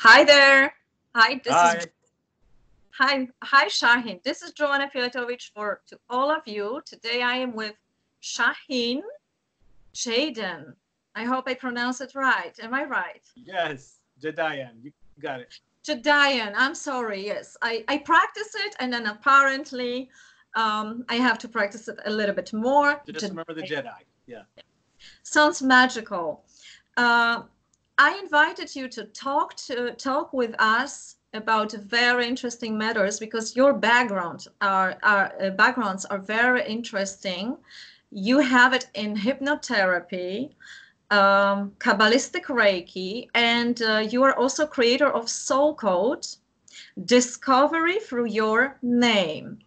Hi there. Hi, Hi. hi, Shahin. This is Joanna Filatovich for to all of you. Today I am with Shahin Jedian. I hope I pronounce it right. Am I right? Yes, Jedian. You got it. Jedian. I'm sorry. Yes, I practice it, and then apparently I have to practice it a little bit more. Just remember the Jedi. Yeah. Sounds magical. Uh, I invited you to talk with us about very interesting matters because your backgrounds are very interesting. You have it in hypnotherapy, Kabalistic Reiki, and you are also creator of Soul Code, discovery through your name.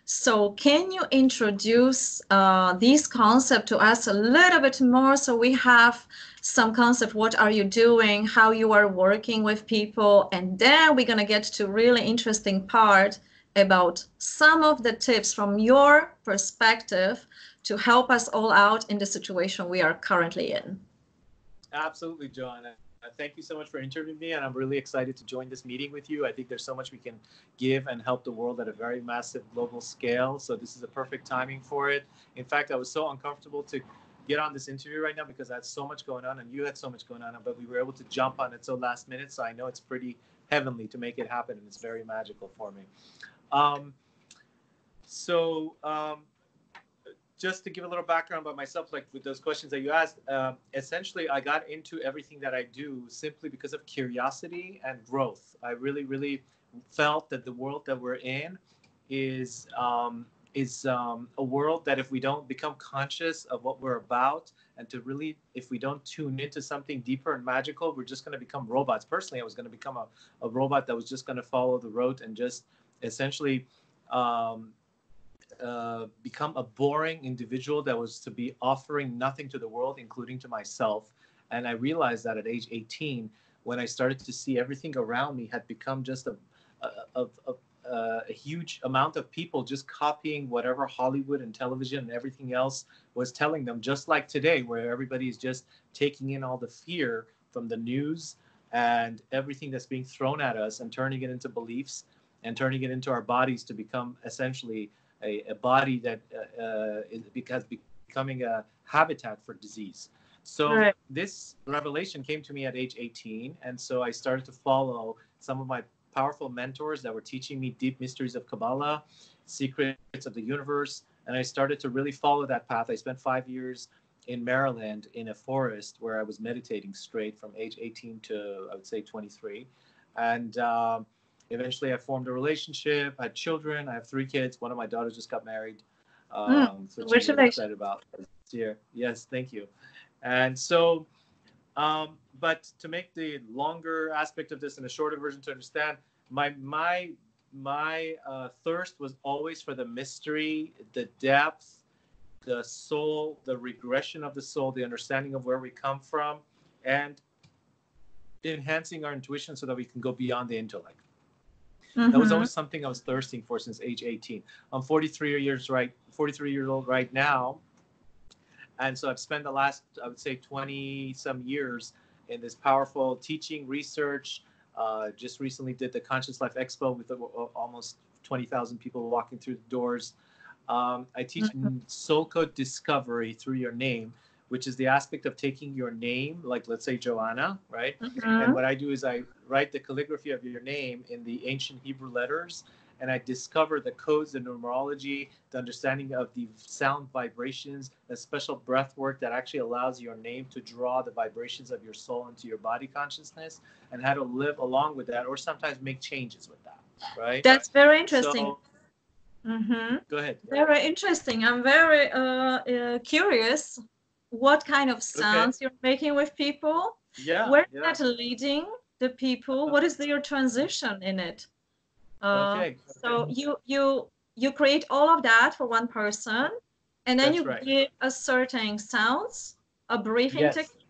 So can you introduce these concepts to us a little bit more so we have some concept, what are you doing, how you are working with people, and then we're going to get to really interesting part about some of the tips from your perspective to help us all out in the situation we are currently in. Absolutely, Joanna. Thank you so much for interviewing me, and I'm really excited to join this meeting with you. I think there's so much we can give and help the world at a very massive global scale. So this is a perfect timing for it. In fact, I was so uncomfortable to get on this interview right now because I had so much going on, and you had so much going on, but we were able to jump on it so last minute. So I know it's pretty heavenly to make it happen, and it's very magical for me. Um, so just to give a little background about myself, like with those questions that you asked, essentially I got into everything that I do simply because of curiosity and growth. I really, really felt that the world that we're in is a world that if we don't become conscious of what we're about, and to really, if we don't tune into something deeper and magical, we're just going to become robots. Personally, I was going to become a robot that was just going to follow the road and just essentially become a boring individual that was to be offering nothing to the world, including to myself. And I realized that at age 18, when I started to see everything around me had become just a huge amount of people just copying whatever Hollywood and television and everything else was telling them, just like today, where everybody is just taking in all the fear from the news and everything that's being thrown at us and turning it into beliefs and turning it into our bodies to become essentially a body that is becoming a habitat for disease. So Right. this revelation came to me at age 18, and so I started to follow some of my powerful mentors that were teaching me deep mysteries of Kabbalah, secrets of the universe, and I started to really follow that path. I spent 5 years in Maryland in a forest where I was meditating straight from age 18 to, I would say, 23. And eventually I formed a relationship, had children. I have 3 kids. One of my daughters just got married, which I'm really excited about this year. Yes, thank you. And so, but to make the longer aspect of this and a shorter version to understand, my thirst was always for the mystery, the depth, the soul, the regression of the soul, the understanding of where we come from, and enhancing our intuition so that we can go beyond the intellect. That was always something I was thirsting for since age 18. I'm 43 years old right now. And so I've spent the last, I would say, 20 some years in this powerful teaching, research. Just recently did the Conscious Life Expo with almost 20,000 people walking through the doors. I teach soul code discovery through your name, which is the aspect of taking your name, like let's say Joanna, right? And what I do is I write the calligraphy of your name in the ancient Hebrew letters, and I discover the codes, the numerology, the understanding of the sound vibrations, the special breath work that actually allows your name to draw the vibrations of your soul into your body consciousness, and how to live along with that, or sometimes make changes with that, right? That's very interesting. So, go ahead. Very interesting. I'm very curious what kind of sounds you're making with people. Where is that leading the people? What is your transition in it? So you create all of that for one person, and then you give a certain sounds, a briefing technique.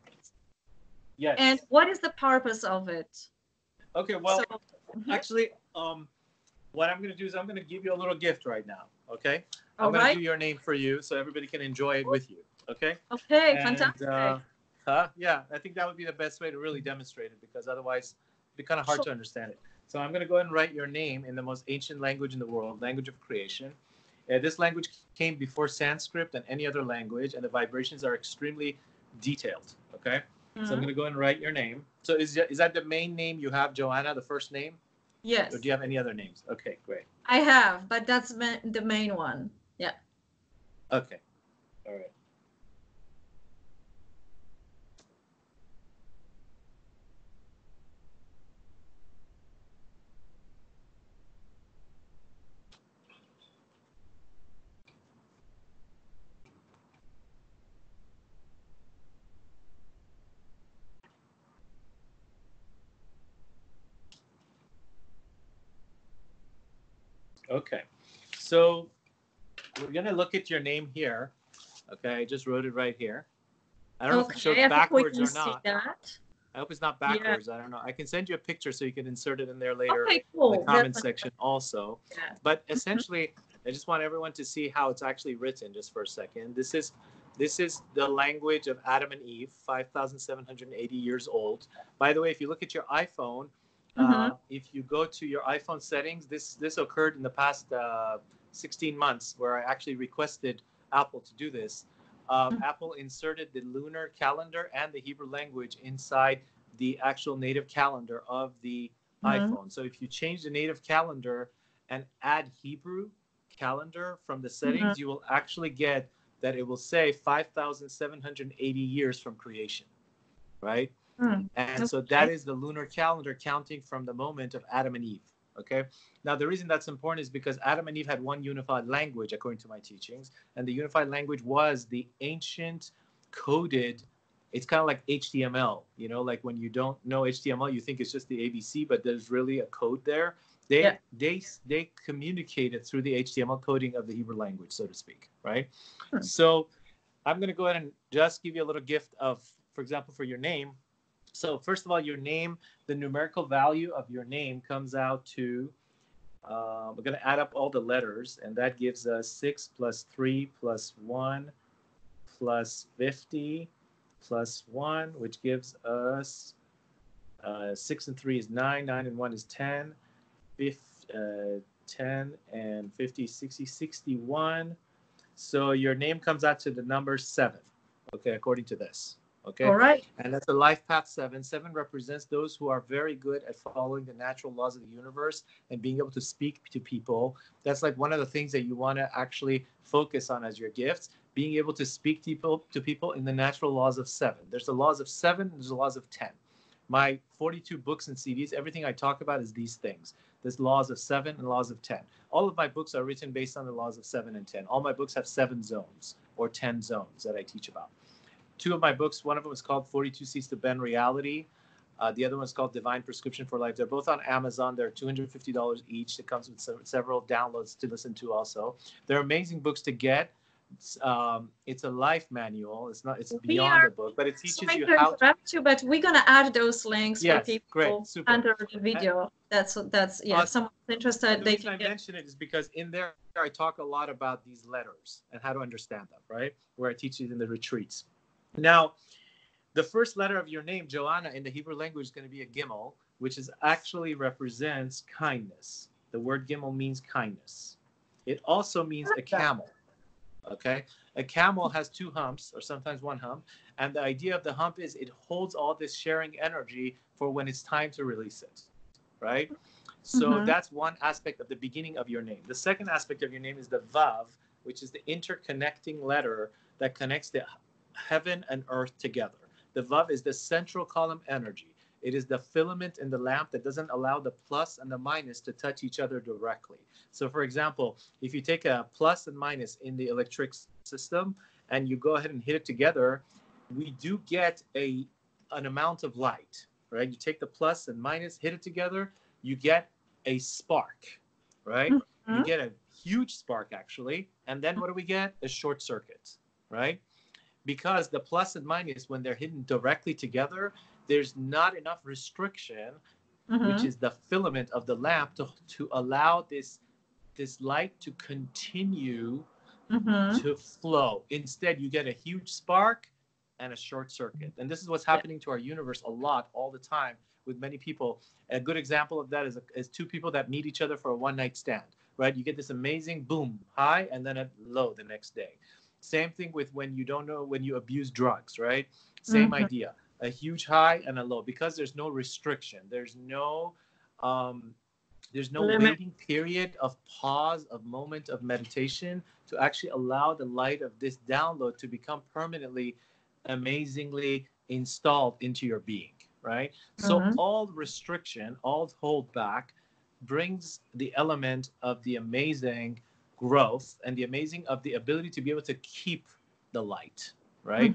Yes. And what is the purpose of it? Okay, well, actually, what I'm going to do is I'm going to give you a little gift right now, okay? I'm going to do your name for you so everybody can enjoy it with you, okay? Okay, fantastic. Yeah, I think that would be the best way to really demonstrate it, because otherwise be kind of hard to understand it. So I'm going to go ahead and write your name in the most ancient language in the world, language of creation. This language came before Sanskrit and any other language, and the vibrations are extremely detailed. Okay, so I'm going to go ahead and write your name. So is that the main name you have, Joanna, the first name? Yes. Or do you have any other names? Okay, great. I have, but that's the main one. Yeah. Okay. All right. Okay. So we're going to look at your name here. Okay, I just wrote it right here. I don't know if it shows backwards or not. I hope it's not backwards. Yeah. I don't know. I can send you a picture so you can insert it in there later in the comment section also. Yeah. But essentially, I just want everyone to see how it's actually written just for a second. This is the language of Adam and Eve, 5,780 years old. By the way, if you look at your iPhone, if you go to your iPhone settings, this occurred in the past 16 months where I actually requested Apple to do this. Apple inserted the lunar calendar and the Hebrew language inside the actual native calendar of the iPhone. So if you change the native calendar and add Hebrew calendar from the settings, you will actually get that it will say 5,780 years from creation, right? And so that is the lunar calendar counting from the moment of Adam and Eve. Okay. Now, the reason that's important is because Adam and Eve had one unified language, according to my teachings. And the unified language was the ancient coded. It's kind of like HTML, you know, like when you don't know HTML, you think it's just the ABC, but there's really a code there. They communicated through the HTML coding of the Hebrew language, so to speak. Right. So I'm going to go ahead and just give you a little gift of, for example, for your name. So first of all, your name, the numerical value of your name comes out to, we're going to add up all the letters, and that gives us 6 plus 3 plus 1 plus 50 plus 1, which gives us 6 and 3 is 9, 9 and 1 is 10, 10 and 50, 60, 61. So your name comes out to the number 7, okay, according to this. Okay. All right. And that's a life path 7. 7 represents those who are very good at following the natural laws of the universe and being able to speak to people. That's like one of the things that you want to actually focus on as your gifts, being able to speak to people in the natural laws of 7. There's the laws of 7, there's the laws of 10. My 42 books and CDs, everything I talk about is these things. There's laws of 7 and laws of 10. All of my books are written based on the laws of 7 and 10. All my books have 7 zones or 10 zones that I teach about. 2 of my books, one of them is called 42 Seeds to Bend Reality. The other one is called Divine Prescription for Life. They're both on Amazon. They're $250 each. It comes with several downloads to listen to also. They're amazing books to get. It's a life manual. It's beyond a book, but it teaches you how to. But we're going to add those links for people great, super. under the video. That's yeah, if someone's interested, they can get. The reason I mention it is because in there I talk a lot about these letters and how to understand them, right? Where I teach it in the retreats. Now, the first letter of your name, Joanna, in the Hebrew language is going to be a gimel, which is actually represents kindness. The word gimel means kindness. It also means a camel. Okay? A camel has 2 humps, or sometimes 1 hump. And the idea of the hump is it holds all this sharing energy for when it's time to release it. Right? So that's one aspect of the beginning of your name. The second aspect of your name is the Vav, which is the interconnecting letter that connects the heaven and earth together. The Vav is the central column energy. It is the filament in the lamp that doesn't allow the plus and the minus to touch each other directly. So for example, if you take a plus and minus in the electric system and you go ahead and hit it together, we do get an amount of light, right? You take the plus and minus, hit it together, you get a spark, right? You get a huge spark actually. And then what do we get? A short circuit, right? Because the plus and minus, when they're hidden directly together, there's not enough restriction, which is the filament of the lamp, to allow this light to continue to flow. Instead, you get a huge spark and a short circuit. And this is what's happening to our universe a lot, all the time, with many people. A good example of that is two people that meet each other for a one-night stand, right? You get this amazing boom, high, and then a low the next day. Same thing with when you abuse drugs, right? Same idea. A huge high and a low, because there's no restriction. There's no waiting period of pause, of moment of meditation to actually allow the light of this download to become permanently, amazingly installed into your being, right? So all restriction, all hold back brings the element of the amazing growth and the amazing of the ability to be able to keep the light, right?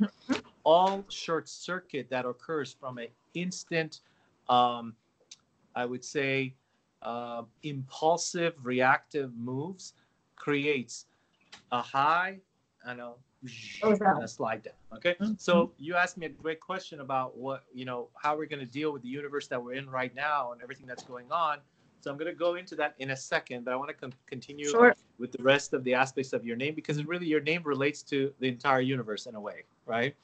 All short circuit that occurs from an instant, I would say, impulsive, reactive moves creates a high and a slide down. Okay. So you asked me a great question about how we're going to deal with the universe that we're in right now and everything that's going on. So I'm going to go into that in a second, but I want to continue with the rest of the aspects of your name, because really your name relates to the entire universe in a way, right?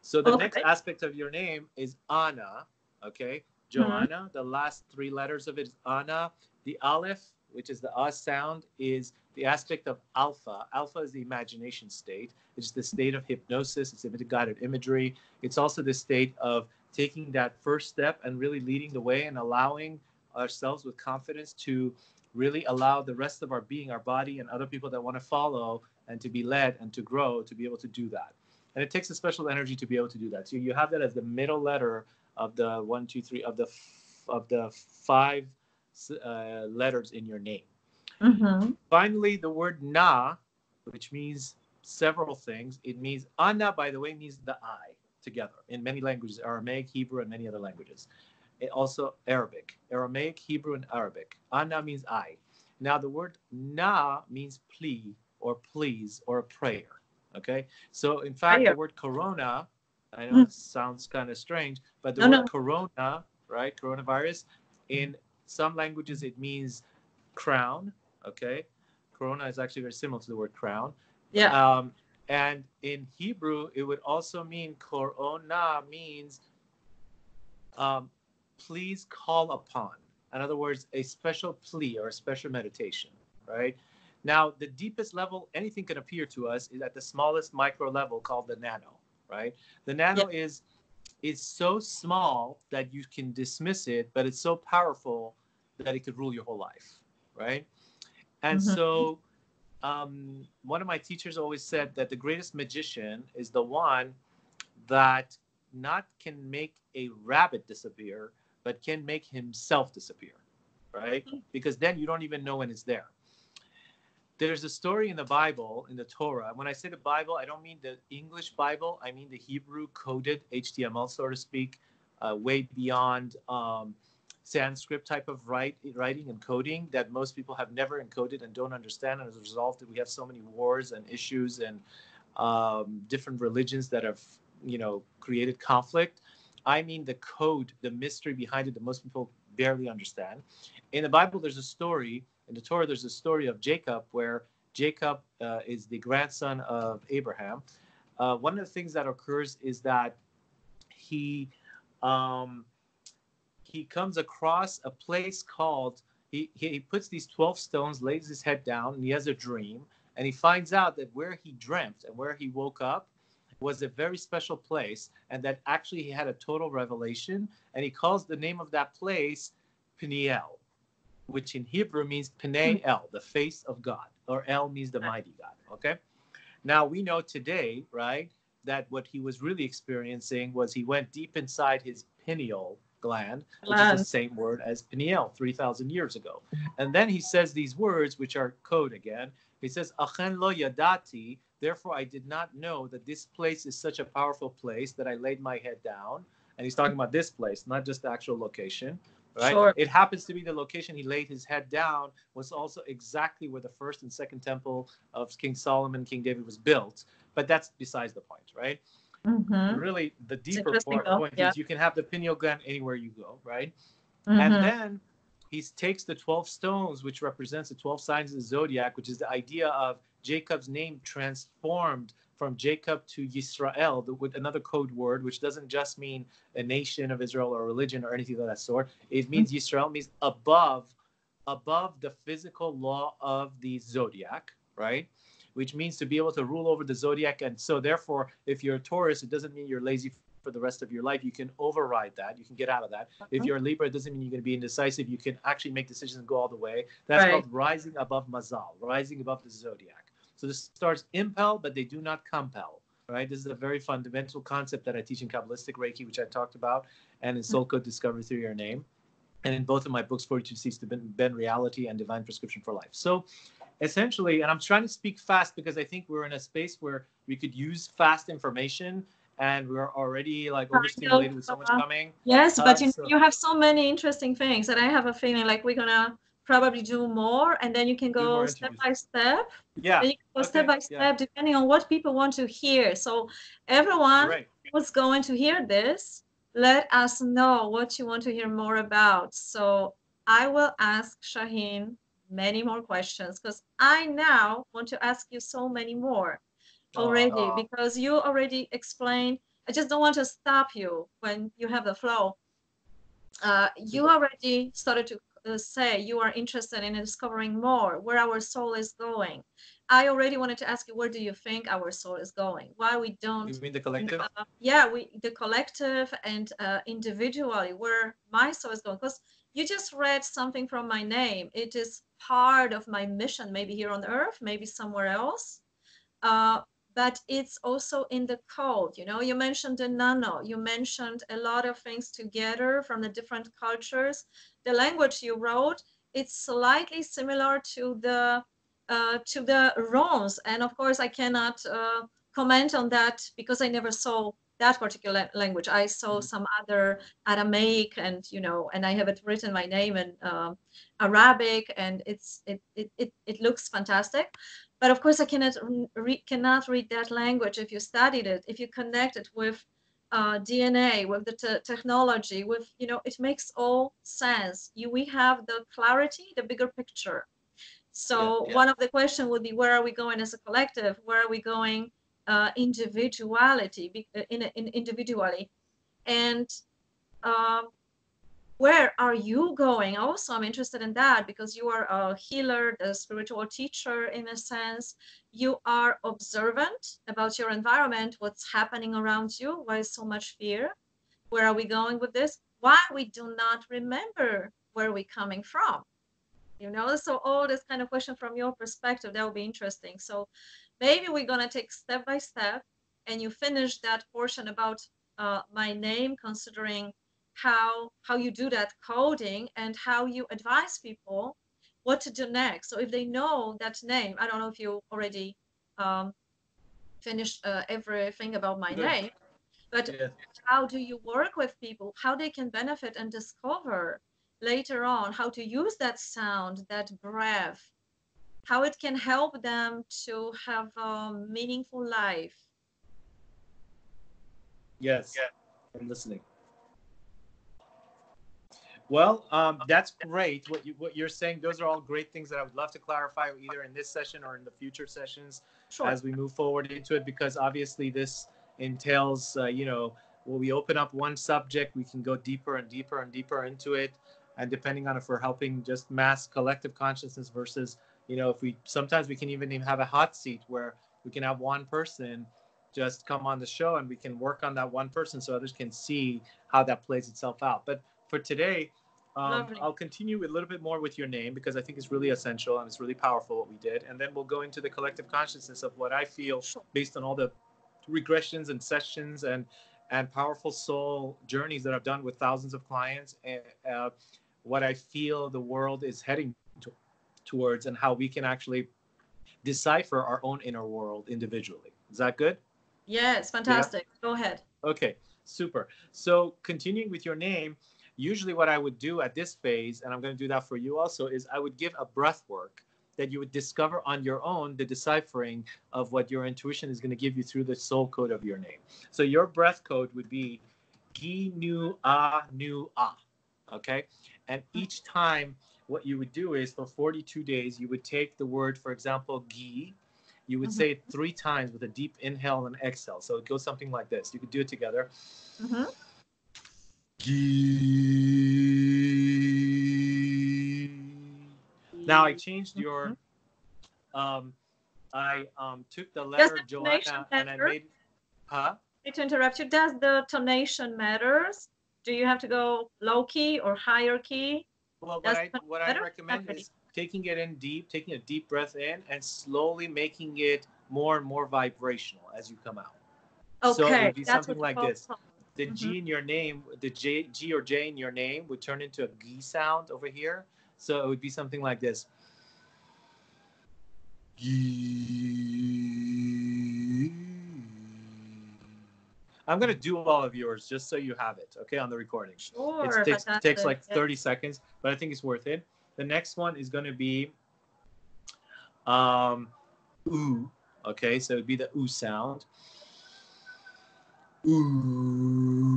So the next aspect of your name is Anna, okay? Joanna, the last three letters of it is Anna. The Aleph, which is the sound, is the aspect of Alpha. Alpha is the imagination state. It's the state of hypnosis. It's guided imagery. It's also the state of taking that first step and really leading the way and allowing ourselves with confidence to really allow the rest of our being, our body, and other people that want to follow and to be led and to grow to be able to do that. And it takes a special energy to be able to do that. So you have that as the middle letter of the 1, 2, 3 of the 5 letters in your name. Finally, the word Na, which means several things. It means Anna, by the way, means the I together in many languages, Aramaic, Hebrew, and many other languages. It also Arabic, Aramaic, Hebrew, and Arabic. Anna means I. Now the word Na means plea or please or a prayer. Okay, so in fact, the word corona, I know it sounds kind of strange, but the word corona, right, coronavirus, in some languages it means crown. Okay, corona is actually very similar to the word crown. And in Hebrew, it would also mean corona means please call upon. In other words, a special plea or a special meditation, right? Now, the deepest level anything can appear to us is at the smallest micro level called the nano, right? The nano is so small that you can dismiss it, but it's so powerful that it could rule your whole life, right? And so one of my teachers always said that the greatest magician is the one that not can make a rabbit disappear, but can make himself disappear, right? Because then you don't even know when it's there. There's a story in the Bible, in the Torah. When I say the Bible, I don't mean the English Bible. I mean the Hebrew coded HTML, so to speak, way beyond Sanskrit type of writing and coding that most people have never encoded and don't understand. And as a result, we have so many wars and issues and different religions that have, created conflict. I mean the code, the mystery behind it that most people barely understand. In the Bible, there's a story. In the Torah, there's a story of Jacob, where Jacob is the grandson of Abraham. One of the things that occurs is that he comes across a place called, he puts these 12 stones, lays his head down, and he has a dream. And he finds out that where he dreamt and where he woke up was a very special place, and that actually he had a total revelation. And he calls the name of that place Peniel, which in Hebrew means Pnei El, the face of God, or El means the mighty God, okay? Now, we know today, right, that what he was really experiencing was he went deep inside his pineal gland, which is the same word as Peniel 3,000 years ago. And then he says these words, which are code again. He says, Achen lo yadati, therefore I did not know that this place is such a powerful place that I laid my head down. And he's talking about this place, not just the actual location. Right? Sure. It happens to be the location he laid his head down was also exactly where the first and second temple of King Solomon, King David was built. But that's besides the point, right? Really, the deeper point is you can have the pineal gland anywhere you go, right? And then he takes the 12 stones, which represents the 12 signs of the zodiac, which is the idea of Jacob's name transformed from Jacob to Yisrael, with another code word, which doesn't just mean a nation of Israel or religion or anything of that sort. It means Yisrael means above the physical law of the zodiac, right? Which means to be able to rule over the zodiac. And so therefore, if you're a Taurus, it doesn't mean you're lazy for the rest of your life. You can override that. You can get out of that. If you're a Libra, it doesn't mean you're going to be indecisive. You can actually make decisions and go all the way. That's called rising above Mazal, rising above the zodiac. So the stars impel, but they do not compel, right? This is a very fundamental concept that I teach in Kabalistic Reiki, which I talked about, and in Soul Code Discovery Through Your Name, and in both of my books, 42 Seeds to Bend Reality and Divine Prescription for Life. So essentially, and I'm trying to speak fast because I think we're in a space where we could use fast information, and we're already like overstimulated with so much coming. Yes, but you have so many interesting things that I have a feeling like we're gonna probably do more, and then you can go step by step. Yeah. Then you can go step by step, depending on what people want to hear. So everyone who's going to hear this, let us know what you want to hear more about. So I will ask Shahin many more questions because I now want to ask you so many more already because you already explained. I just don't want to stop you when you have the flow. You already started to say you are interested in discovering more where our soul is going. I already wanted to ask you, where do you think our soul is going? Why we don't? You mean the collective? The collective and individually, where my soul is going. Because you just read something from my name. It is part of my mission, maybe here on Earth, maybe somewhere else. But it's also in the code. You mentioned the nano, you mentioned a lot of things together from the different cultures. The language you wrote, it's slightly similar to the runes. And of course, I cannot comment on that because I never saw that particular language. I saw some other Aramaic, and and I have it written my name in Arabic, and it looks fantastic. But of course, I cannot read that language if you studied it, if you connect it with DNA, with the technology, with it makes all sense. We have the clarity, the bigger picture. So one of the questions would be, where are we going as a collective? Where are we going individually? And where are you going? Also, I'm interested in that because you are a healer, the spiritual teacher in a sense. You are observant about your environment, what's happening around you. Why is so much fear? Where are we going with this? Why we do not remember where we're coming from? So all this kind of question from your perspective, that would be interesting. So maybe we're going to take step by step, and you finish that portion about my name, considering how you do that coding and how you advise people what to do next. So if they know that name, I don't know if you already finished everything about my name, but how do you work with people, how they can benefit and discover later on how to use that sound, that breath, how it can help them to have a meaningful life. Yes, I'm listening. Well, that's great. What you're saying, those are all great things that I would love to clarify either in this session or in the future sessions as we move forward into it, because obviously this entails, when we open up one subject, we can go deeper and deeper and deeper into it. And depending on if we're helping just mass collective consciousness versus, if sometimes we can even have a hot seat where we can have one person just come on the show and we can work on that one person so others can see how that plays itself out. But for today, I'll continue a little bit more with your name because I think it's really essential and it's really powerful what we did. And then we'll go into the collective consciousness of what I feel based on all the regressions and sessions and powerful soul journeys that I've done with thousands of clients, and what I feel the world is heading towards and how we can actually decipher our own inner world individually. Is that good? Yes, fantastic. Yeah. Go ahead. Okay, super. So continuing with your name, usually what I would do at this phase, and I'm going to do that for you also, is I would give a breath work that you would discover on your own, the deciphering of what your intuition is going to give you through the soul code of your name. So your breath code would be Gi Nu Ah Nu Ah. Okay? And each time what you would do is for 42 days, you would take the word, for example, Gi, you would say it 3 times with a deep inhale and exhale. So it goes something like this. You could do it together. Now I changed your I took the letter Joanna and I made To interrupt you, does the tonation matters? Do you have to go low key or higher key? Well, what I recommend is taking it in deep, taking a deep breath in and slowly making it more and more vibrational as you come out. Okay, so it would be something like this. The G in your name, the G or J in your name would turn into a G sound over here. So it would be something like this. I'm going to do all of yours just so you have it, okay, on the recording. Sure. It takes like 30 seconds, but I think it's worth it. The next one is going to be ooh, okay, so it would be the ooh sound. Ooh.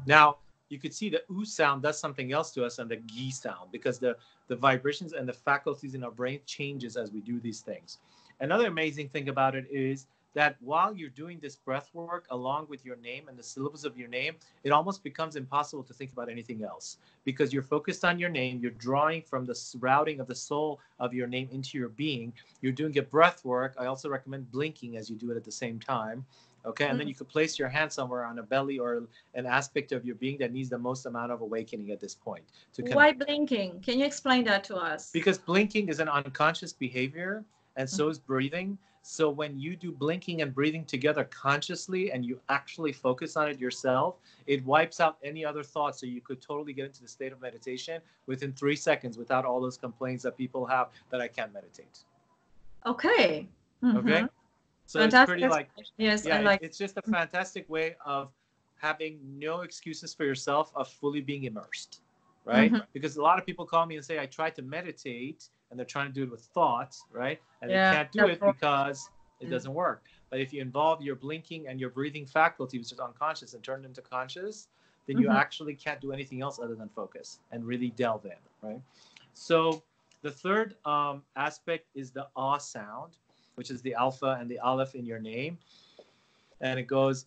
Now, you could see the ooh sound does something else to us than the gi sound, because the vibrations and the faculties in our brain changes as we do these things. Another amazing thing about it is that while you're doing this breath work along with your name and the syllables of your name, it almost becomes impossible to think about anything else, because you're focused on your name. You're drawing from the routing of the soul of your name into your being. You're doing a breath work. I also recommend blinking as you do it at the same time. Okay, and then you could place your hand somewhere on a belly or an aspect of your being that needs the most amount of awakening at this point. Why blinking? Can you explain that to us? Because blinking is an unconscious behavior, and so is breathing. So when you do blinking and breathing together consciously and you actually focus on it yourself, it wipes out any other thoughts. So you could totally get into the state of meditation within 3 seconds without all those complaints that people have that I can't meditate. Okay. Okay. So fantastic. It's pretty like, yes, yeah, I like it's just a fantastic way of having no excuses for yourself, of fully being immersed, right? Because a lot of people call me and say, I tried to meditate, and they're trying to do it with thoughts, right? And they can't do it because it doesn't work. But if you involve your blinking and your breathing faculty, which is unconscious, and turn it into conscious, then you actually can't do anything else other than focus and really delve in, right? So the third aspect is the ah sound, which is the alpha and the aleph in your name. And it goes,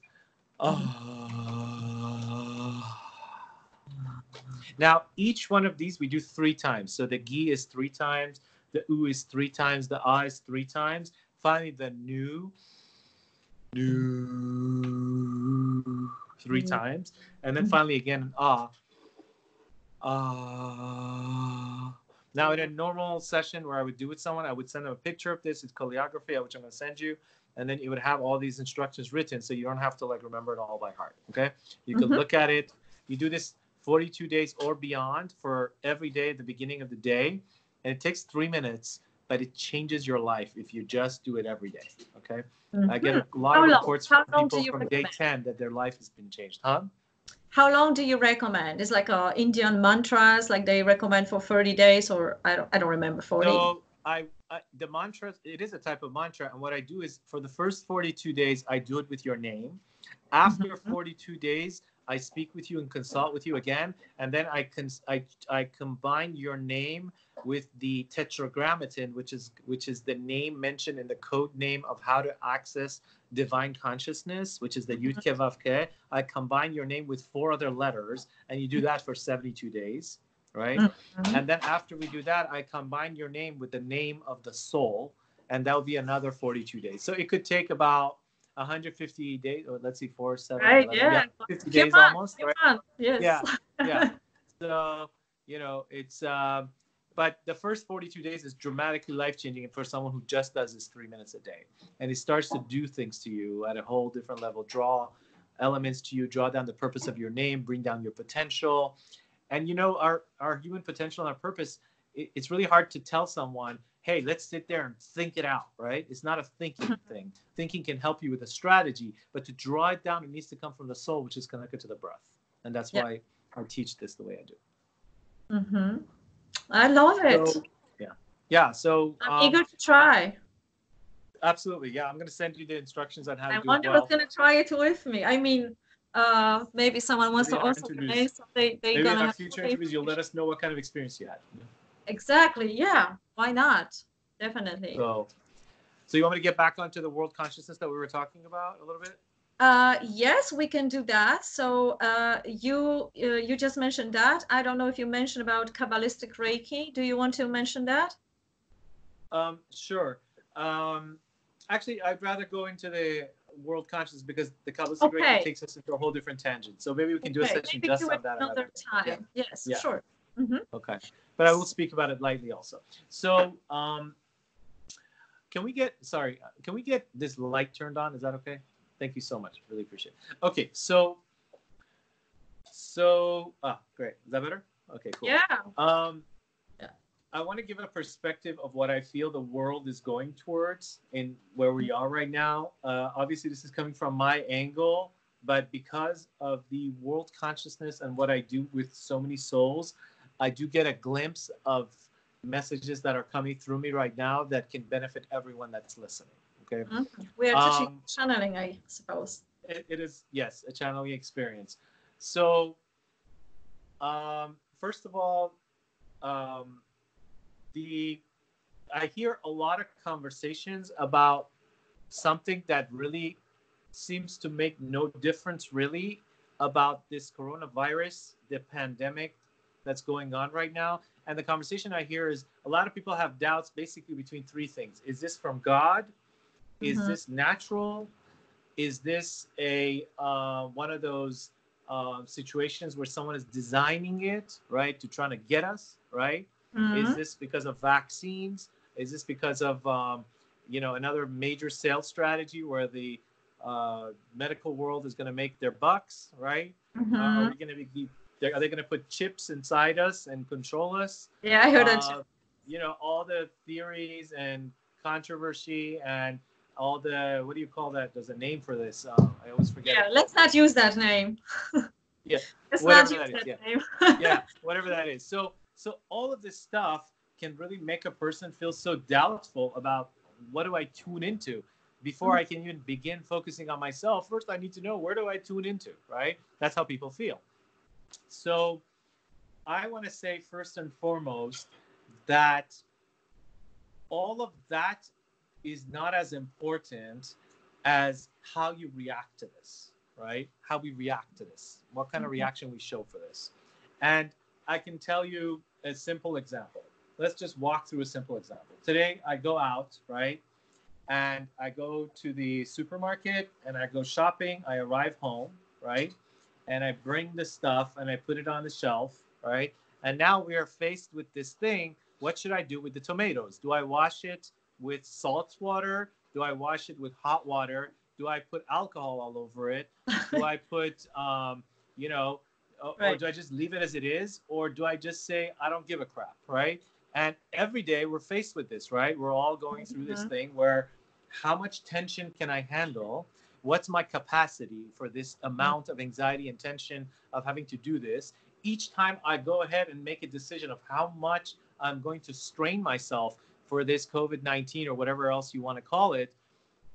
Now, each one of these we do 3 times. So the gi is 3 times, the u is 3 times, the ah is 3 times. Finally, the nu 3 times. And then finally, again, ah. Now, in a normal session where I would do with someone, I would send them a picture of this. It's choreography, which I'm going to send you. And then it would have all these instructions written, so you don't have to like remember it all by heart. Okay? You can look at it. You do this 42 days or beyond for every day at the beginning of the day. And it takes 3 minutes, but it changes your life if you just do it every day. Okay? I get a lot of reports from people from day 10 that their life has been changed. How long do you recommend? It's like Indian mantras, like they recommend for 30 days, or I don't remember 40. So the mantra, it is a type of mantra, and what I do is for the first 42 days, I do it with your name. After 42 days, I speak with you and consult with you again, and then I combine your name with the tetragrammaton, which is the name mentioned in the code name of how to access divine consciousness, which is the Yud Ke Vav Ke. I combine your name with 4 other letters, and you do that for 72 days, right? And then after we do that, I combine your name with the name of the soul, and that will be another 42 days. So it could take about 150 days, or let's see, 4, 7, right, 11, yeah, 50 days almost, right? Yes. Yeah. So, it's, but the first 42 days is dramatically life-changing for someone who just does this 3 minutes a day. And it starts to do things to you at a whole different level, draw elements to you, draw down the purpose of your name, bring down your potential. And, our human potential and our purpose, it's really hard to tell someone, hey, let's sit there and think it out, right? It's not a thinking thing. Thinking can help you with a strategy, but to draw it down, it needs to come from the soul, which is connected to the breath. And that's why I teach this the way I do. I love it. So, yeah. So I'm eager to try. Absolutely. Yeah. I'm going to send you the instructions on how to do it. I wonder who's going to try it with me. I mean, maybe someone wants to also play, so they're maybe going to in our have future interviews, you'll let us know what kind of experience you had. Exactly. Yeah. Why not? definitely. So you want me to get back onto the world consciousness that we were talking about a little bit? Yes, we can do that. So you just mentioned that. I don't know if you mentioned about Kabalistic Reiki. Do you want to mention that? Sure. Actually, I'd rather go into the world consciousness because the Kabalistic Reiki takes us into a whole different tangent. So maybe we can do a session maybe just do on it that another time. Yeah. Yes, Yeah. sure. Okay. But I will speak about it lightly also. So can we get this light turned on? Is that okay? Thank you so much. Really appreciate it. Okay, so great. Is that better? Okay, cool. Yeah. I want to give a perspective of what I feel the world is going towards in where we are right now. Obviously, this is coming from my angle, but because of the world consciousness and what I do with so many souls, I do get a glimpse of messages that are coming through me right now that can benefit everyone that's listening. Okay. We are touching channeling, I suppose. It is, yes, a channeling experience. So, first of all, I hear a lot of conversations about something that really seems to make no difference really about this coronavirus, the pandemic that's going on right now. And the conversation I hear is a lot of people have doubts basically between three things. Is this from God? Is this natural? Is this a one of those situations where someone is designing it, right, to try to get us, right? Is this because of vaccines? Is this because of another major sales strategy where the medical world is going to make their bucks, right? Are we going to be? Are they going to put chips inside us and control us? Yeah, I heard that. All the theories and controversy and all the, what do you call that? There's a name for this. I always forget. Yeah, let's not use that name. Yeah, whatever that is. Yeah. Yeah, whatever that is. So all of this stuff can really make a person feel so doubtful about what do I tune into. Before I can even begin focusing on myself, first I need to know where do I tune into, right? That's how people feel. So I want to say first and foremost that all of that is not as important as how you react to this, right? How we react to this, what kind of reaction we show for this. And I can tell you a simple example. Let's just walk through a simple example. Today I go out, right? And I go to the supermarket and I go shopping. I arrive home, right? And I bring the stuff and I put it on the shelf, right? And now we are faced with this thing. What should I do with the tomatoes? Do I wash it with salt water? Do I wash it with hot water? Do I put alcohol all over it? Do I put, or do I just leave it as it is? Or do I just say, I don't give a crap, right? And every day we're faced with this, right? We're all going through this thing where how much tension can I handle? What's my capacity for this amount of anxiety and tension of having to do this? Each time I go ahead and make a decision of how much I'm going to strain myself for this COVID-19 or whatever else you want to call it,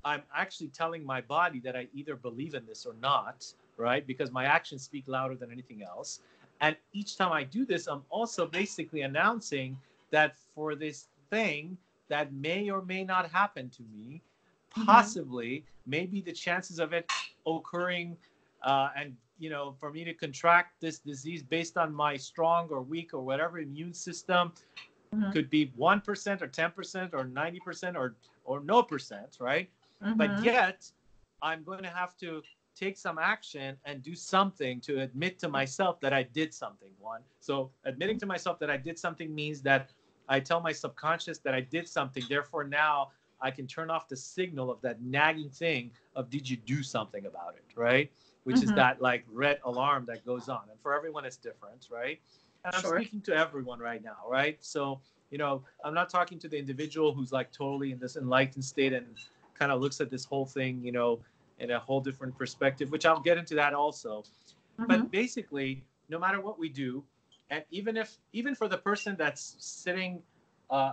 I'm actually telling my body that I either believe in this or not, right? Because my actions speak louder than anything else. And each time I do this, I'm also basically announcing that for this thing that may or may not happen to me, possibly, maybe the chances of it occurring and, for me to contract this disease based on my strong or weak or whatever immune system could be 1% or 10% or 90% or no percent, right? But yet, I'm going to have to take some action and do something to admit to myself that I did something. So admitting to myself that I did something means that I tell my subconscious that I did something. Therefore, now I can turn off the signal of that nagging thing of did you do something about it, right? Which is that like red alarm that goes on. And for everyone, it's different, right? And I'm speaking to everyone right now, right? So, I'm not talking to the individual who's like totally in this enlightened state and kind of looks at this whole thing, in a whole different perspective, which I'll get into that also. But basically, no matter what we do, and even for the person that's sitting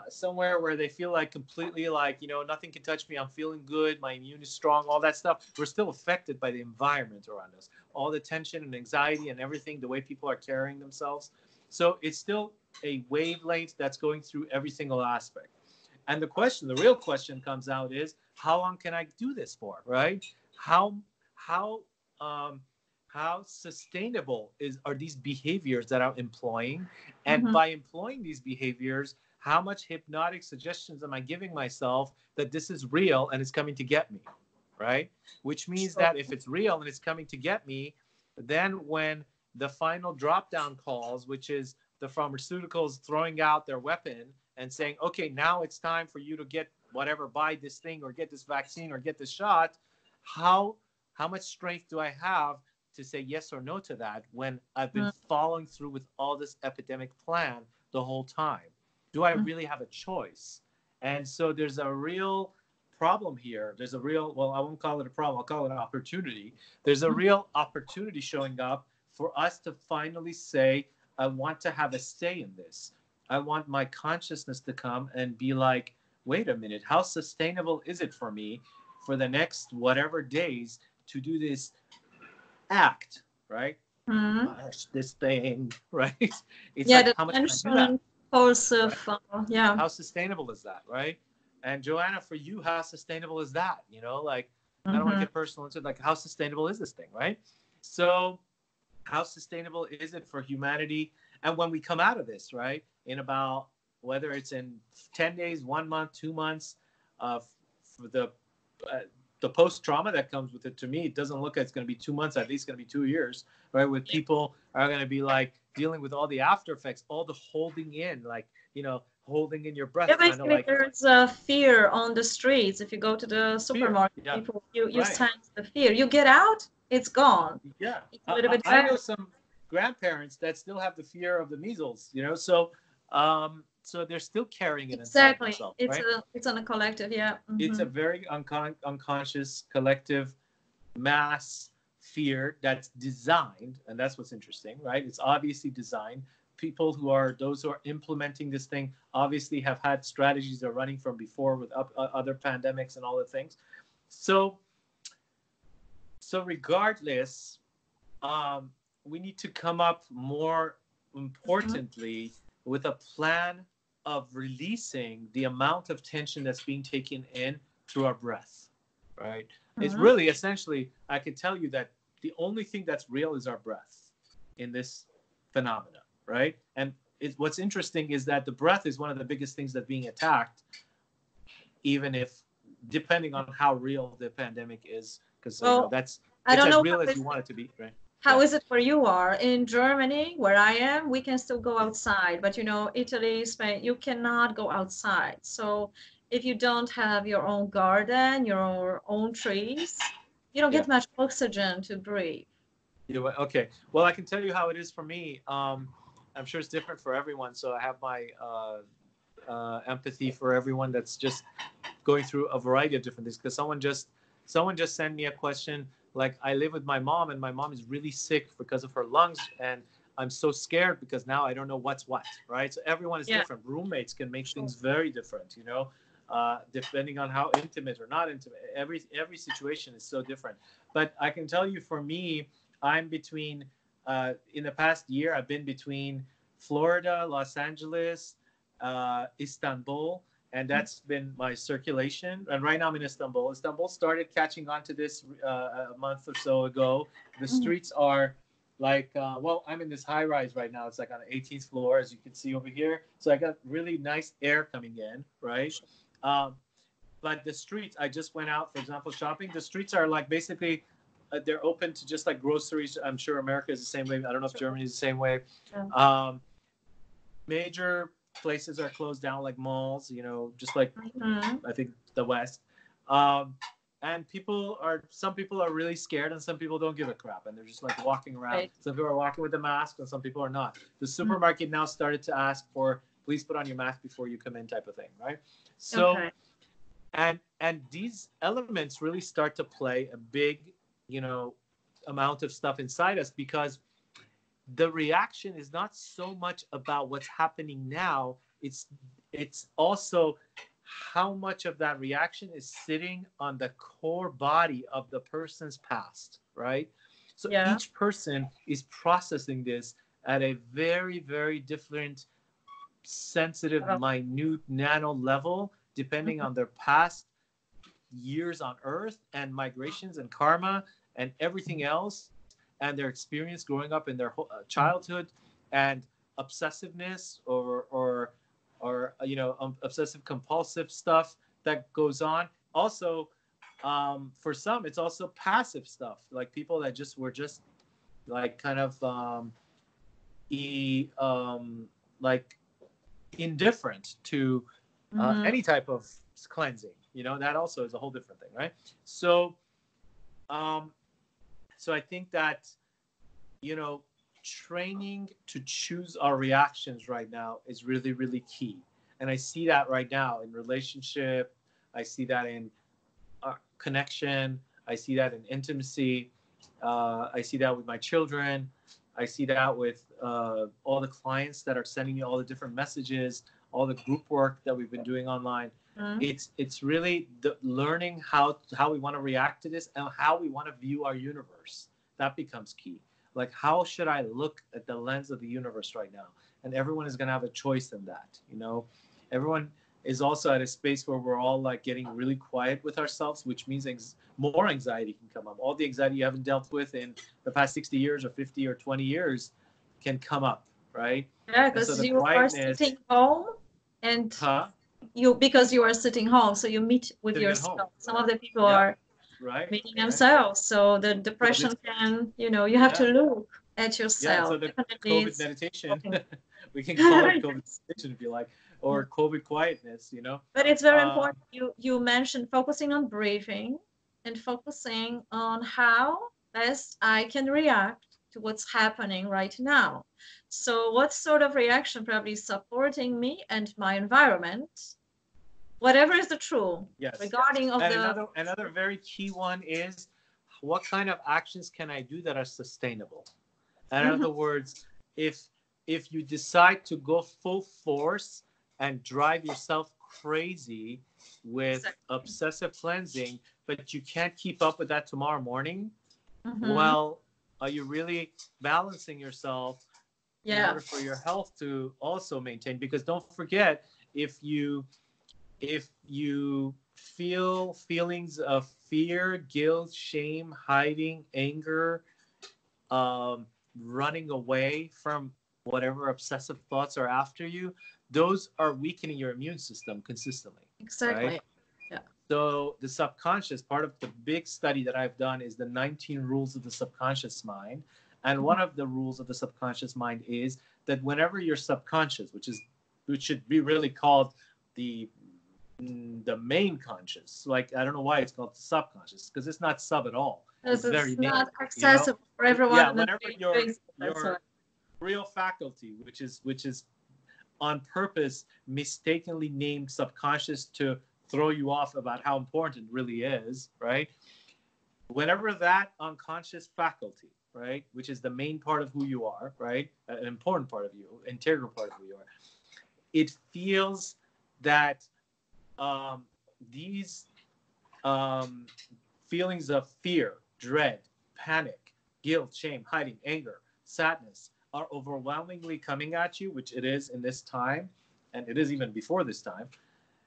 somewhere where they feel like completely like, nothing can touch me, I'm feeling good, my immune is strong, all that stuff, we're still affected by the environment around us, all the tension and anxiety and everything, the way people are carrying themselves. So it's still a wavelength that's going through every single aspect. And the real question comes out is, how long can I do this for, right? How how um, how sustainable are these behaviors that I'm employing? And Mm-hmm. by employing these behaviors, how much hypnotic suggestions am I giving myself that this is real and it's coming to get me, right? Which means Sure. that if it's real and it's coming to get me, then when the final drop down calls, which is the pharmaceuticals throwing out their weapon and saying, okay, now it's time for you to get whatever, buy this thing or get this vaccine or get this shot, how how much strength do I have to say yes or no to that when I've been following through with all this epidemic plan the whole time? Do I Mm-hmm. really have a choice? And so there's a real problem here. There's a real, well, I won't call it a problem, I'll call it an opportunity. There's a real opportunity showing up for us to finally say, I want to have a say in this. I want my consciousness to come and be like, wait a minute, how sustainable is it for me for the next whatever days to do this act, right? Mm-hmm. Mash this thing, right? It's Yeah, like, the how much can I do that, tension, pulse right? of, yeah. How sustainable is that, right? And Joanna, for you, how sustainable is that? You know, like, I don't want to Mm-hmm. get personal into it, like, how sustainable is this thing, right? So how sustainable is it for humanity? And when we come out of this, right, in about, whether it's in 10 days, 1 month, 2 months, for uh, the post trauma that comes with it, to me, it doesn't look like it's going to be 2 months, at least it's going to be 2 years, right? With people are going to be like dealing with all the after effects, all the holding in, like, holding in your Yeah, breath, kind of basically like there's a fear on the streets. If you go to the fear. supermarket, Yeah, people, you right. sense the fear. You get out, it's gone. Yeah, It's a little bit I know better. some grandparents that still have the fear of the measles, so they're still carrying it inside Exactly. themselves, It's right? on a collective, yeah. It's a Mm-hmm. very unconscious collective mass fear that's designed, and that's what's interesting, right? It's obviously designed. People those who are implementing this thing obviously have had strategies they're running from before with other pandemics and all the things. So, regardless, um, we need to come up, more Mm-hmm. importantly, with a plan of releasing the amount of tension that's being taken in through our breath, right? It's Mm-hmm. really, essentially, I can tell you that the only thing that's real is our breath in this phenomena, right? And what's interesting is that the breath is one of the biggest things that's being attacked, even if, depending on how real the pandemic is, because Well, that's, I it's don't as know real as you want it to be, right? how Yeah. is it where you are. In Germany, where I am, we can still go outside, but Italy, Spain, you cannot go outside. So if you don't have your own garden, your own trees, you don't Yeah. get much oxygen to breathe. Okay. Well, I can tell you how it is for me. I'm sure it's different for everyone. So I have my empathy for everyone that's just going through a variety of different things. Because someone just sent me a question, like, I live with my mom and my mom is really sick because of her lungs, and I'm so scared because now I don't know what's what, right? So everyone is Yeah, different. Roommates can make sure. things very different, depending on how intimate or not intimate. Every situation is so different. But I can tell you, for me, I'm between. In the past year, I've been between Florida, Los Angeles, Istanbul, and that's been my circulation. And right now I'm in Istanbul. Istanbul started catching on to this a month or so ago. The Mhm. streets are like, well, I'm in this high rise right now. It's like on the 18th floor, as you can see over here. So I got really nice air coming in, right? Um, but the streets, I just went out, for example, shopping. The streets are like, basically, they're open to just like groceries. I'm sure America is the same way. I don't know if Sure. Germany is the same way. Yeah. Um, Major places are closed down, like malls, just like, Mhm. I think, the West. Um, and some people are really scared, and some people don't give a crap, and they're just like walking around. Right. Some people are walking with a mask, and some people are not. The Mm. supermarket now started to ask for, please put on your mask before you come in, type of thing, right? So, Okay. and these elements really start to play a big, you know, amount of stuff inside us, because the reaction is not so much about what's happening now. It's also how much of that reaction is sitting on the core body of the person's past, right? So Yeah. each person is processing this at a very, very different, sensitive, Well, minute, nano level, depending on their past years on earth and migrations and karma and everything else, and their experience growing up in their childhood, and obsessiveness or obsessive compulsive stuff that goes on. Also, for some, it's also passive stuff, like people that were just like kind of like indifferent to any type of cleansing. That also is a whole different thing, right? So I think that training to choose our reactions right now is really, really key. And I see that right now in relationship. I see that in connection. I see that in intimacy. I see that with my children. I see that with all the clients that are sending me all the different messages, all the group work that we've been doing online. It's really learning how we want to react to this and how we want to view our universe. That becomes key. Like, how should I look at the lens of the universe right now? And everyone is going to have a choice in that. Everyone is also at a space where we're all like getting really quiet with ourselves, which means more anxiety can come up. All the anxiety you haven't dealt with in the past 60 years or 50 or 20 years can come up, right? Yeah, because you are sitting home and because you are sitting home, so you meet with yourself. Some of the people are meeting themselves, so the depression can, you have to look at yourself. So the COVID meditation, we can call it COVID meditation if you like, or COVID quietness, But it's very important. You mentioned focusing on breathing and focusing on how best I can react to what's happening right now. So what sort of reaction probably is supporting me and my environment, whatever is the true regarding of another very key one is, what kind of actions can I do that are sustainable? In other words, if you decide to go full force and drive yourself crazy with obsessive cleansing, but you can't keep up with that tomorrow morning, well, are you really balancing yourself in order for your health to also maintain? Because don't forget, if you feel feelings of fear, guilt, shame, hiding, anger, running away from whatever obsessive thoughts are after you, those are weakening your immune system consistently. Exactly. Right? Yeah. So the subconscious, part of the big study that I've done is the 19 rules of the subconscious mind. And one of the rules of the subconscious mind is that whenever your subconscious, which should be really called the main conscious, like, I don't know why it's called subconscious, because it's not sub at all. It's very not accessible for everyone. Yeah, whenever your real faculty, which is on purpose mistakenly named subconscious to throw you off about how important it really is, right? Whenever that unconscious faculty, right, which is the main part of who you are, right, an important part of you, integral part of who you are, it feels that these feelings of fear, dread, panic, guilt, shame, hiding, anger, sadness are overwhelmingly coming at you, which it is in this time, and it is even before this time,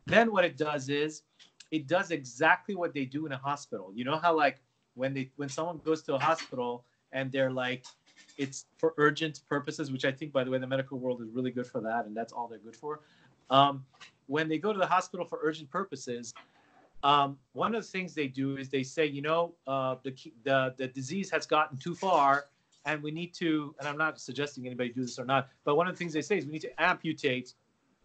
then what it does is it does exactly what they do in a hospital. You know how, like, when someone goes to a hospital and they're like, it's for urgent purposes, which I think, by the way, the medical world is really good for that, and that's all they're good for. When they go to the hospital for urgent purposes, one of the things they do is they say, the disease has gotten too far, and we need to, and I'm not suggesting anybody do this or not, but one of the things they say is we need to amputate,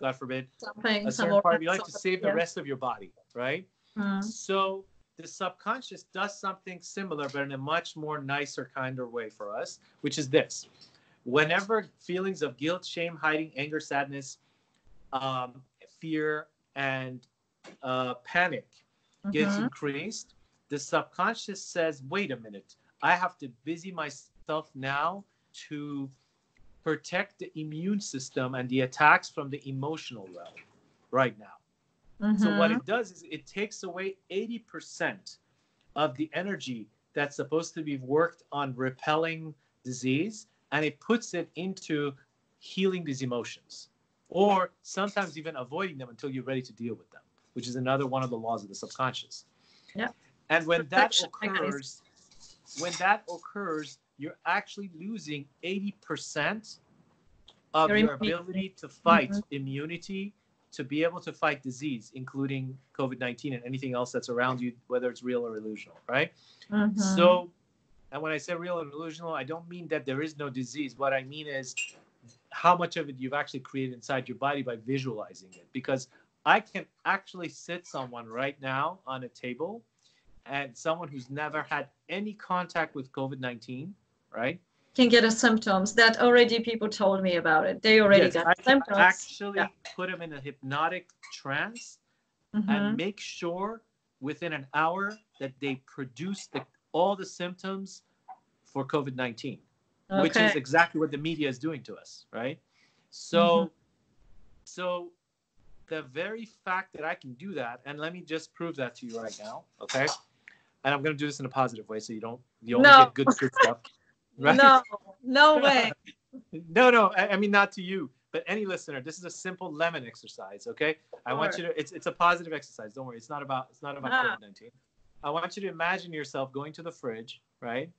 God forbid, a certain part of your life to save the rest of your body, right? So the subconscious does something similar, but in a much more nicer, kinder way for us, which is this. Whenever feelings of guilt, shame, hiding, anger, sadness, fear, and panic gets increased, the subconscious says, wait a minute, I have to busy myself now to protect the immune system and the attacks from the emotional realm right now. So what it does is it takes away 80% of the energy that's supposed to be worked on repelling disease, and it puts it into healing these emotions, or sometimes even avoiding them until you're ready to deal with them. which is another one of the laws of the subconscious. Yeah. And when that Protection mechanism. occurs, you're actually losing 80% of your ability to fight immunity, to be able to fight disease, including COVID-19 and anything else that's around you, whether it's real or illusional, right? So, and when I say real and illusional, I don't mean that there is no disease. What I mean is how much of it you've actually created inside your body by visualizing it. Because I can actually sit someone right now on a table, and someone who's never had any contact with COVID-19, right? Can get a symptoms that already people told me about it. They already got I can symptoms. actually put them in a hypnotic trance and make sure within an hour that they produce all the symptoms for COVID-19, which is exactly what the media is doing to us, right? So, so the very fact that I can do that, and let me just prove that to you right now, okay? And I'm going to do this in a positive way, so you only get good stuff. Right? No way. No, I mean, not to you, but any listener. This is a simple lemon exercise, okay? I want you to, it's a positive exercise. Don't worry. It's not about COVID-19. I want you to imagine yourself going to the fridge, right?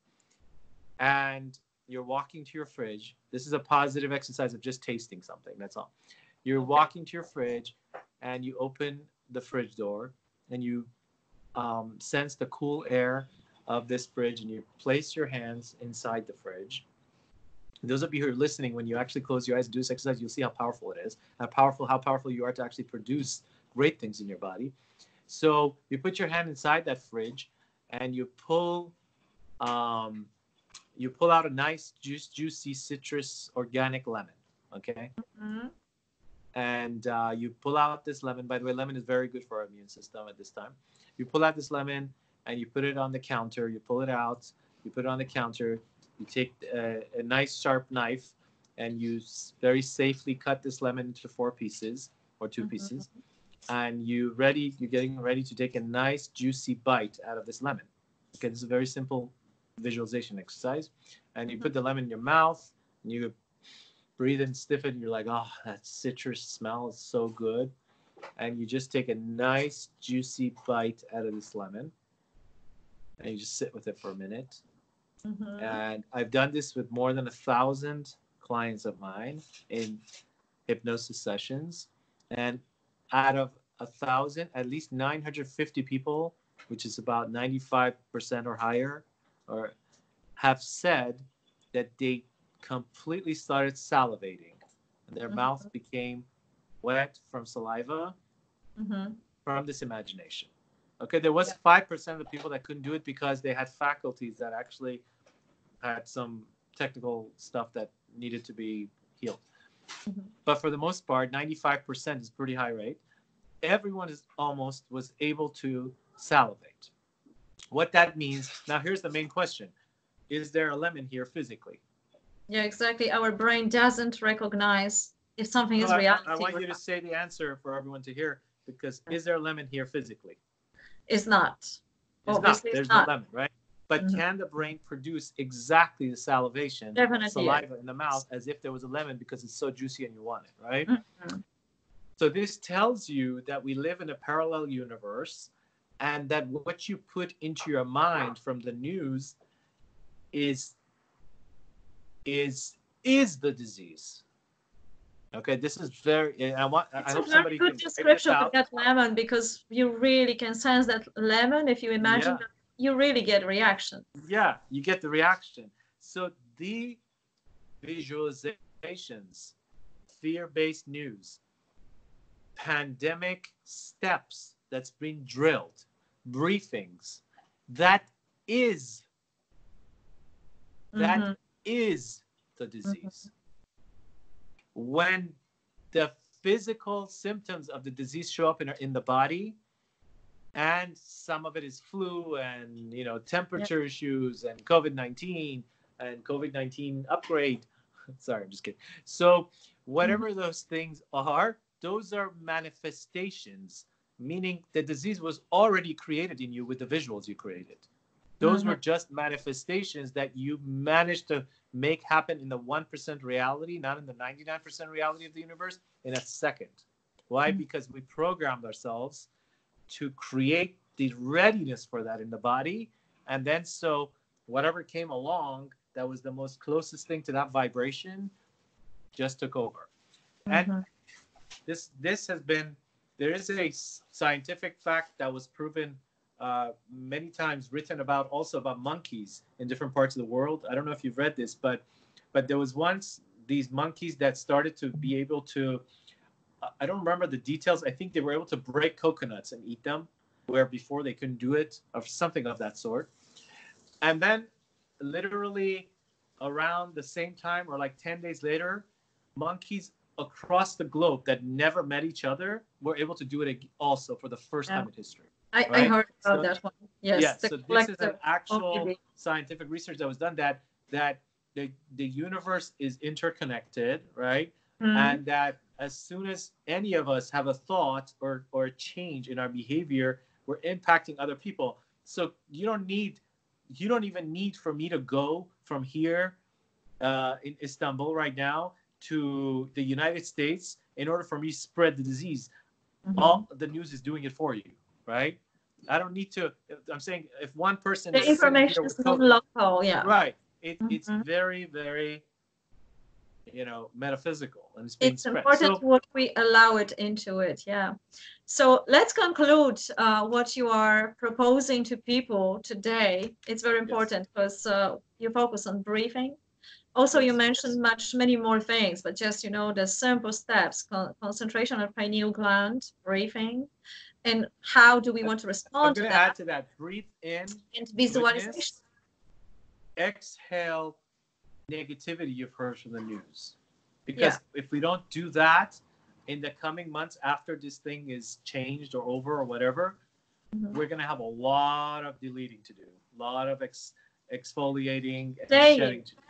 And you're walking to your fridge. This is a positive exercise of just tasting something. That's all. You're walking to your fridge, and you open the fridge door, and you sense the cool air of this fridge, and you place your hands inside the fridge. And those of you who are listening, when you actually close your eyes and do this exercise, you'll see how powerful it is, how powerful you are to actually produce great things in your body. So you put your hand inside that fridge, and you pull out a nice, juicy citrus organic lemon. Okay. And you pull out this lemon. By the way, lemon is very good for our immune system at this time. You pull out this lemon, and you put it on the counter. You pull it out. You put it on the counter. You take a nice sharp knife, and you very safely cut this lemon into 4 pieces or 2 pieces. And you're getting ready to take a nice juicy bite out of this lemon. Okay, this is a very simple visualization exercise. And you put the lemon in your mouth, and you breathe and stiffen, and you're like, oh, that citrus smell is so good. And you just take a nice juicy bite out of this lemon, and you just sit with it for a minute. And I've done this with more than 1,000 clients of mine in hypnosis sessions. And out of 1,000, at least 950 people, which is about 95% or higher, have said that they completely started salivating. And their mouth became wet from saliva from this imagination. Okay, there was 5% of the people that couldn't do it because they had faculties that actually had some technical stuff that needed to be healed. But for the most part, 95% is pretty high rate. Everyone was able to salivate. What that means, now here's the main question. Is there a lemon here physically? Yeah, exactly. Our brain doesn't recognize if something is reality. I want you to say the answer for everyone to hear, because is there a lemon here physically? It's not. It's not. There's no lemon, right? But can the brain produce exactly the salivation, saliva in the mouth as if there was a lemon because it's so juicy and you want it, right? So this tells you that we live in a parallel universe, and that what you put into your mind from the news is the disease. Okay, this is very. I hope somebody can. It's a very good description of that lemon, because you really can sense that lemon. If you imagine that, you really get a reaction. Yeah, you get the reaction. So the visualizations, fear-based news, pandemic steps that's been drilled, briefings, that is the disease. When the physical symptoms of the disease show up in the body, and some of it is flu and temperature issues and COVID-19 and COVID-19 upgrade. Sorry, I'm just kidding. So whatever those things are, those are manifestations, meaning the disease was already created in you with the visuals you created. Those were just manifestations that you managed to make happen in the 1% reality, not in the 99% reality of the universe, in a second. Why? Because we programmed ourselves to create the readiness for that in the body. And then so whatever came along that was the most closest thing to that vibration just took over. And this has been, there is a scientific fact that was proven many times, written about also about monkeys in different parts of the world. I don't know if you've read this, but there was once these monkeys that started to be able to, I don't remember the details. I think they were able to break coconuts and eat them, where before they couldn't do it, or something of that sort. And then literally around the same time, or like 10 days later, monkeys across the globe that never met each other were able to do it also for the first time in history. I heard about that one. Yes. Yeah, so this is an actual scientific research that was done that the universe is interconnected, right? And that as soon as any of us have a thought or a change in our behavior, we're impacting other people. So you don't even need for me to go from here in Istanbul right now to the United States in order for me to spread the disease. All the news is doing it for you, right? I don't need to. I'm saying if one person, the information is not local, yeah, right. It's very, very, metaphysical, and it's important what we allow it into it. Yeah. So let's conclude what you are proposing to people today. It's very important because you focus on breathing. Also, you mentioned many more things, but just, the simple steps, concentration on pineal gland, breathing, and how do we want to respond to that? I'm going to add to that. Breathe in. And visualization. Witness, exhale negativity you've heard from the news. Because if we don't do that in the coming months after this thing is changed or over or whatever, we're going to have a lot of deleting to do, a lot of exfoliating and shedding to do.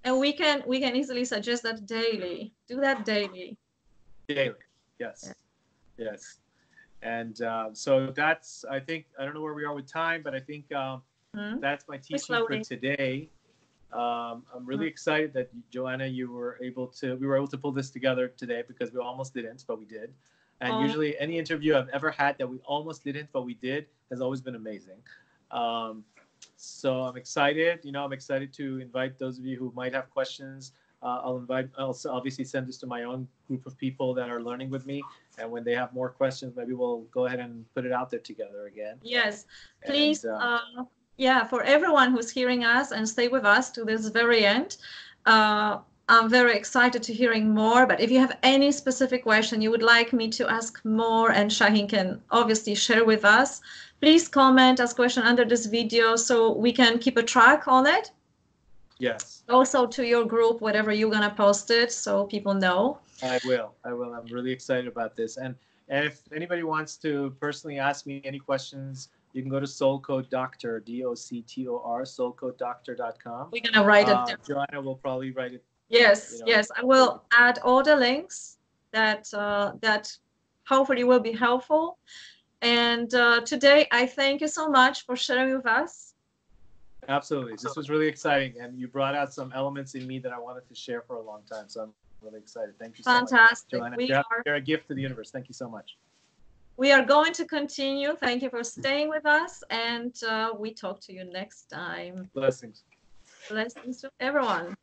And we can easily suggest that daily. Do that daily. Daily, yes. Yeah. Yes. And so that's, I think, I don't know where we are with time, but I think that's my teaching for today. I'm really excited that Joanna, we were able to pull this together today, because we almost didn't, but we did. And usually any interview I've ever had that we almost didn't, but we did, has always been amazing. So I'm excited. I'm excited to invite those of you who might have questions. I'll obviously send this to my own group of people that are learning with me. And when they have more questions, maybe we'll go ahead and put it out there together again. Yes, please. For everyone who's hearing us and stay with us to this very end. I'm very excited to hearing more, but if you have any specific question you would like me to ask more, and Shahin can obviously share with us, please comment, ask question under this video so we can keep a track on it. Yes. Also to your group, whatever you're going to post it, so people know. I will. I'm really excited about this. And if anybody wants to personally ask me any questions, you can go to Soul Code Doctor, DOCTOR, soulcodedoctor.com. We're going to write it down. Joanna will probably write it. Yes, yes. I will add all the links that hopefully will be helpful. And today, I thank you so much for sharing with us. Absolutely. This was really exciting. And you brought out some elements in me that I wanted to share for a long time. So I'm really excited. Thank you so much. Fantastic. Joanna, you're a gift to the universe. Thank you so much. We are going to continue. Thank you for staying with us. And we talk to you next time. Blessings. Blessings to everyone.